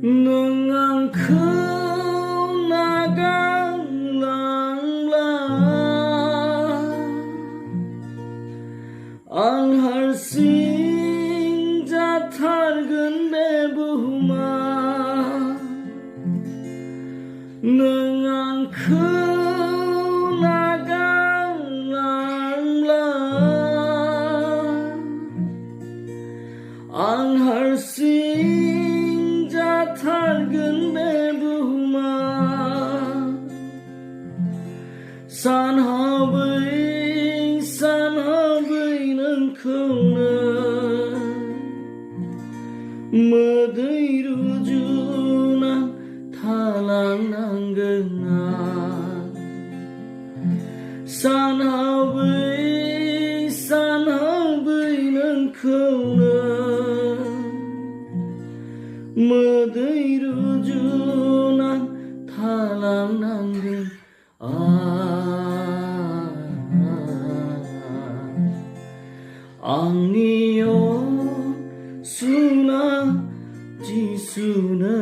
nâng ang khâu na gang lang la ang har sing ja thar gun be buhuma nâng ang khâu na gang lang la ang har sing thar gun be buhuma san habai nang khona madai rujuna thalang nanggana san habai nang khona madai rujunan thalang nanggeng angniyo suna jisuna